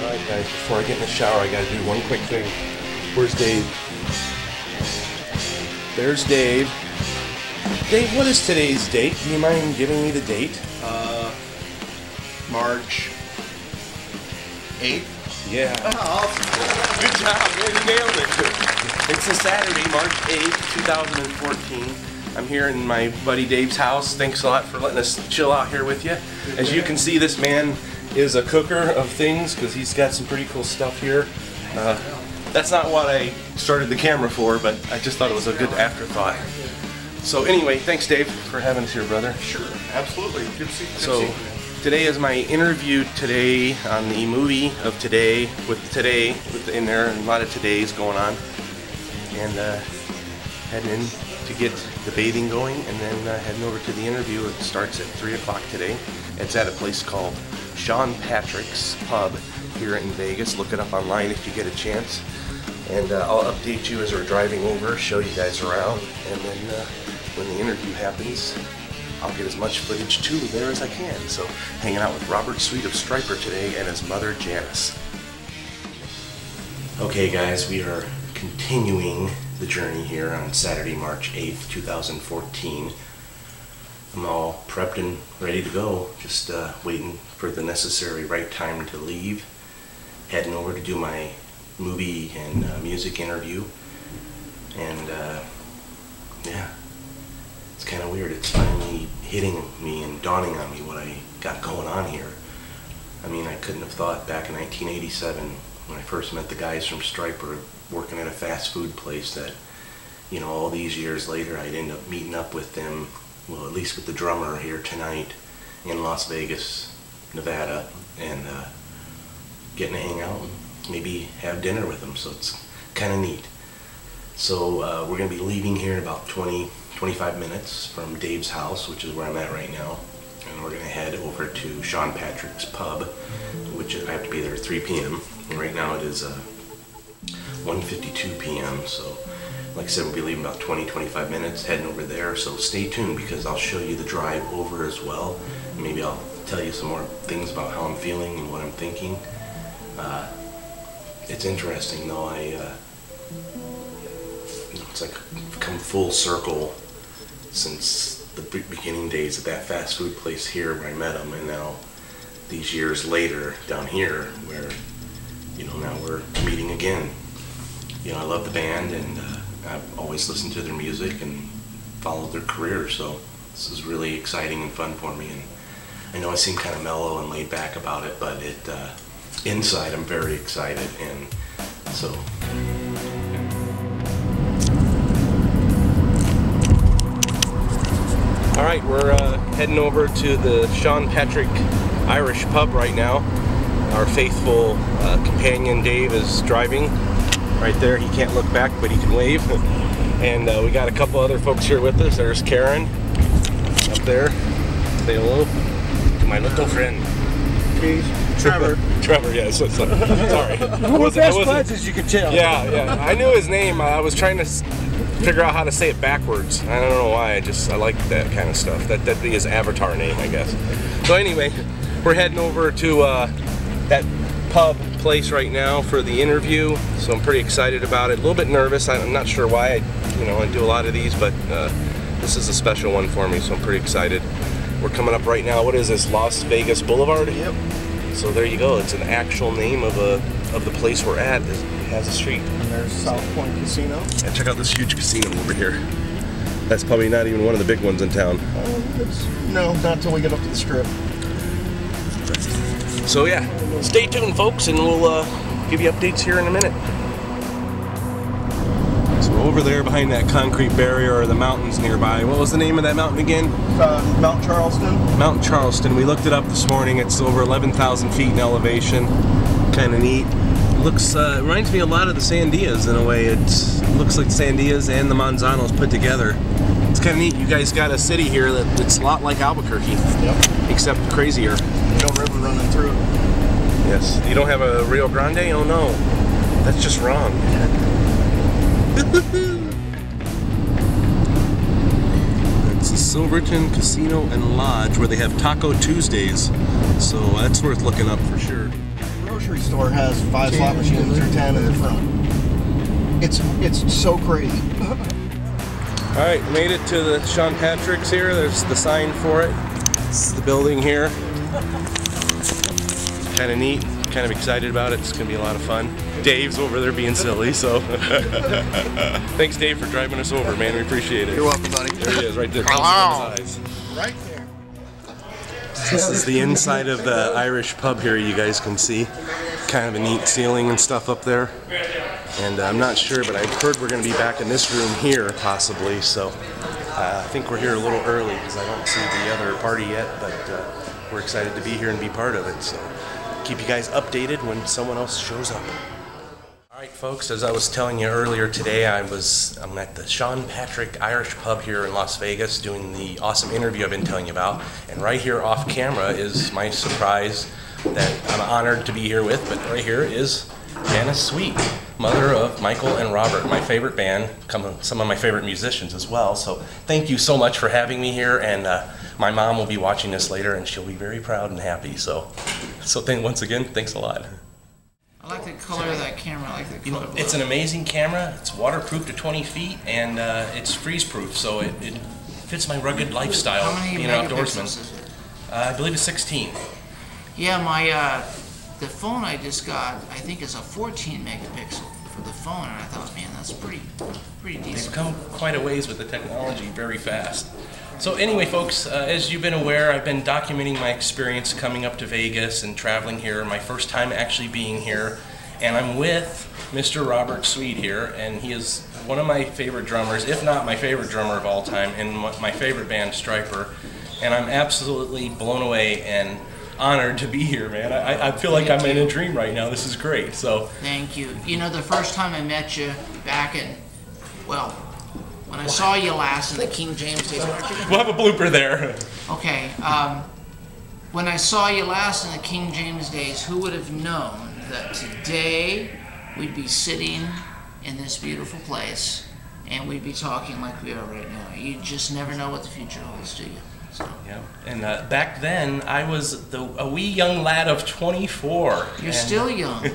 Alright guys, before I get in the shower, I gotta do one quick thing. Where's Dave? There's Dave. Dave, what is today's date? Do you mind giving me the date? March 8th. Yeah. Oh, awesome. Good job, man. You nailed it. It's a Saturday, March 8th, 2014. I'm here in my buddy Dave's house. Thanks a lot for letting us chill out here with you. As you can see, this man is a cooker of things because he's got some pretty cool stuff here. That's not what I started the camera for, but I just thought it was a good afterthought. So anyway, thanks Dave for having us here, brother. Sure, absolutely. Good to see you. So today is my interview today on the movie of Today, with in there, and a lot of todays going on. And heading in to get the bathing going, and then heading over to the interview. It starts at 3 o'clock today. It's at a place called Sean Patrick's Pub here in Vegas. Look it up online if you get a chance. And I'll update you as we're driving over, show you guys around, and then when the interview happens, I'll get as much footage too there as I can. So hanging out with Robert Sweet of Stryper today and his mother Janice. Okay guys, we are continuing the journey here on Saturday, March 8th, 2014. I'm all prepped and ready to go, just waiting for the necessary right time to leave. Heading over to do my movie and music interview. And yeah, it's kind of weird. It's finally hitting me and dawning on me what I got going on here. I mean, I couldn't have thought back in 1987 when I first met the guys from Stryper working at a fast food place that, you know, all these years later I'd end up meeting up with them, well, at least with the drummer here tonight in Las Vegas, Nevada, and getting to hang out and maybe have dinner with them. So it's kind of neat. So we're going to be leaving here in about 20-25 minutes from Dave's house, which is where I'm at right now. And we're going to head over to Sean Patrick's Pub, which I have to be there at 3 p.m. And right now it is 1:52 p.m. So like I said, we'll be leaving about 20-25 minutes, heading over there. So stay tuned because I'll show you the drive over as well. And maybe I'll tell you some more things about how I'm feeling and what I'm thinking. It's interesting though, it's like come full circle since the beginning days of that fast food place here where I met him, and now these years later down here where, you know, now we're meeting again. You know, I love the band and I've always listened to their music and followed their career, so this is really exciting and fun for me. And I know I seem kind of mellow and laid back about it, but inside I'm very excited. And so alright, we're heading over to the Sean Patrick Irish Pub right now. Our faithful companion Dave is driving right there. He can't look back, but he can wave. And we got a couple other folks here with us. There's Karen up there. Say hello to my little friend. Keith. Trevor. Trevor, yeah, sorry. We're best buds, as you can tell. Yeah. I knew his name. I was trying to figure out how to say it backwards. I don't know why. I like that kind of stuff. That'd be his avatar name, I guess. So anyway, we're heading over to that pub place right now for the interview. So I'm pretty excited about it. A little bit nervous. I'm not sure why. I do a lot of these, but this is a special one for me, so I'm pretty excited. We're coming up right now. What is this? Las Vegas Boulevard? Yep. So there you go. It's an actual name of the place we're at. It has a street. And there's South Point Casino. And check out this huge casino over here. That's probably not even one of the big ones in town. No, not until we get up to the Strip. So yeah, stay tuned, folks, and we'll give you updates here in a minute. So over there behind that concrete barrier are the mountains nearby. What was the name of that mountain again? Mount Charleston. Mount Charleston. We looked it up this morning. It's over 11,000 feet in elevation. Kind of neat. Looks reminds me a lot of the Sandias in a way. It looks like Sandias and the Manzanos put together. It's kind of neat. You guys got a city here that's a lot like Albuquerque. Yep. Except crazier. No river running through it. Yes. You don't have a Rio Grande? Oh no. That's just wrong. It's the Silverton Casino and Lodge where they have Taco Tuesdays. So that's worth looking up for sure. grocery store has 5 slot machines or 10 in the front. It's so crazy. All right, made it to the Sean Patrick's here. There's the sign for it. It's the building here. Kind of neat. Kind of excited about it. It's gonna be a lot of fun. Dave's over there being silly, so thanks, Dave, for driving us over, man. We appreciate it. You're welcome, buddy. There he is, right there. Hello. His eyes. Right there. This is the inside of the Irish pub here. You guys can see kind of a neat ceiling and stuff up there. And I'm not sure, but I've heard we're going to be back in this room here, possibly. So I think we're here a little early because I don't see the other party yet. But we're excited to be here and be part of it. So keep you guys updated when someone else shows up. All right, folks, as I was telling you earlier today, I'm at the Sean Patrick Irish Pub here in Las Vegas doing the awesome interview I've been telling you about. And right here off camera is my surprise that I'm honored to be here with. But right here is Janice Sweet, mother of Michael and Robert, my favorite band, some of my favorite musicians as well. So thank you so much for having me here. And my mom will be watching this later, and she'll be very proud and happy. So once again, thanks a lot. I like the color of that camera. I like the color. It's an amazing camera. It's waterproof to 20 feet, and it's freeze-proof, so it fits my rugged lifestyle. How many being an megapixels outdoorsman. is it? I believe it's 16. Yeah, the phone I just got, I think is a 14 megapixel for the phone, and I thought, man, that's pretty They've decent. come quite a ways with the technology very fast. So anyway, folks, as you've been aware, I've been documenting my experience coming up to Vegas and traveling here, my first time actually being here. And I'm with Mr. Robert Sweet here, and he is one of my favorite drummers, if not my favorite drummer of all time, in my favorite band, Stryper. And I'm absolutely blown away and honored to be here, man. I feel like I'm in a dream right now. This is great. So Thank you. You know, the first time I met you back in, well, when I saw you last in the King James days. we'll have a blooper there. Okay, when I saw you last in the King James days, who would have known that today we'd be sitting in this beautiful place and we'd be talking like we are right now. You just never know what the future holds, do you? So. Yeah. And back then, I was a wee young lad of 24. You're still young.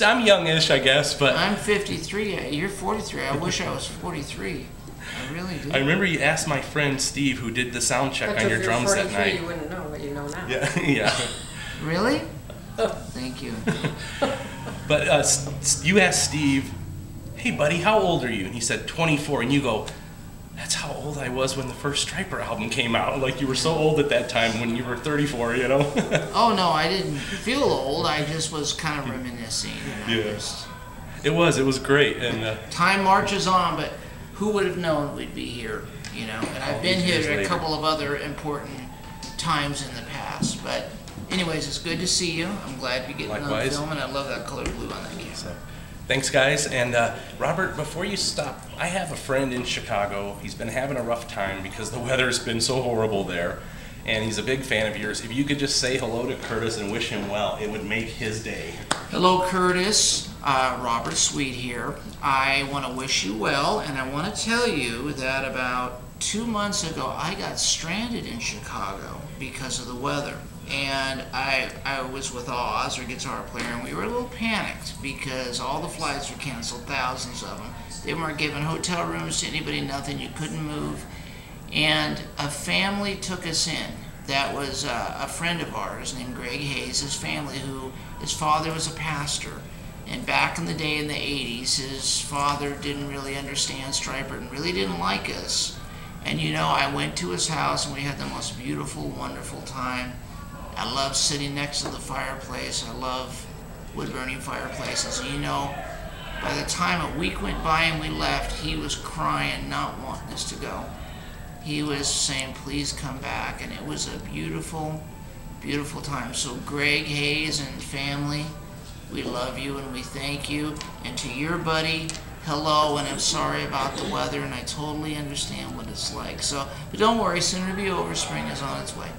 I'm youngish, I guess, but I'm 53. You're 43. I wish I was 43. I really do. I remember you asked my friend Steve, who did the sound check on your drums that night. You wouldn't know what you know now. Yeah, yeah. Really? Thank you. But you asked Steve, "Hey, buddy, how old are you?" And he said 24. And you go, "That's how old I was when the first Stryper album came out. Like you were so old at that time when you were 34, you know?" Oh no, I didn't feel old. I just was kind of reminiscing. Yes. It was great. And Time marches on, but who would have known we'd be here, you know? And I've been these years here at a later. couple of other important times in the past. But anyways, it's good to see you. I'm glad you're getting on Likewise. film, and I love that color blue on that camera. So, thanks, guys. And Robert, before you stop, I have a friend in Chicago. He's been having a rough time because the weather's been so horrible there. And he's a big fan of yours. If you could just say hello to Curtis and wish him well, it would make his day. Hello, Curtis. Robert Sweet here. I want to wish you well, and I want to tell you that about 2 months ago, I got stranded in Chicago because of the weather. And I was with Oz, our guitar player, and we were a little panicked because all the flights were canceled, thousands of them. They weren't giving hotel rooms to anybody, nothing. You couldn't move. And a family took us in. That was a friend of ours named Greg Hayes, his family, his father was a pastor. And back in the day in the 80s, his father didn't really understand Stryper and really didn't like us. And you know, I went to his house and we had the most beautiful, wonderful time. I love sitting next to the fireplace. I love wood-burning fireplaces. And you know, by the time a week went by and we left, he was crying, not wanting us to go. He was saying, please come back. And it was a beautiful, beautiful time. So Greg Hayes and family, we love you and we thank you. And to your buddy, hello, and I'm sorry about the weather, and I totally understand what it's like. So, but don't worry, soon it'll be over. Spring is on its way.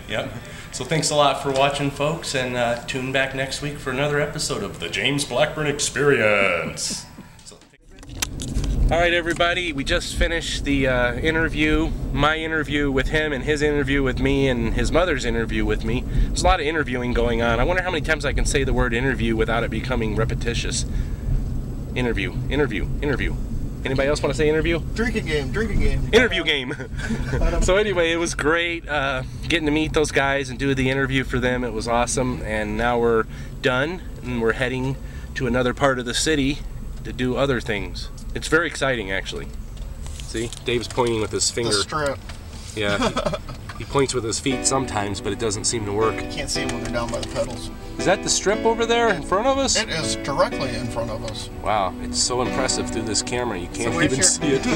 Yep. So thanks a lot for watching, folks, and tune back next week for another episode of the James Blackburn Experience. All right, everybody, we just finished the interview, my interview with him and his interview with me and his mother's interview with me. There's a lot of interviewing going on. I wonder how many times I can say the word interview without it becoming repetitious. Interview, interview, interview. Anybody else want to say interview? Drinking game, drinking game. Interview game. So anyway, it was great getting to meet those guys and do the interview for them. It was awesome, and now we're done and we're heading to another part of the city to do other things. It's very exciting, actually. See, Dave's pointing with his finger. The strip. Yeah, he points with his feet sometimes, but it doesn't seem to work. Can't see them when they're down by the pedals. Is that the strip over there in front of us? It is directly in front of us. Wow, it's so impressive through this camera. You can't So even see it.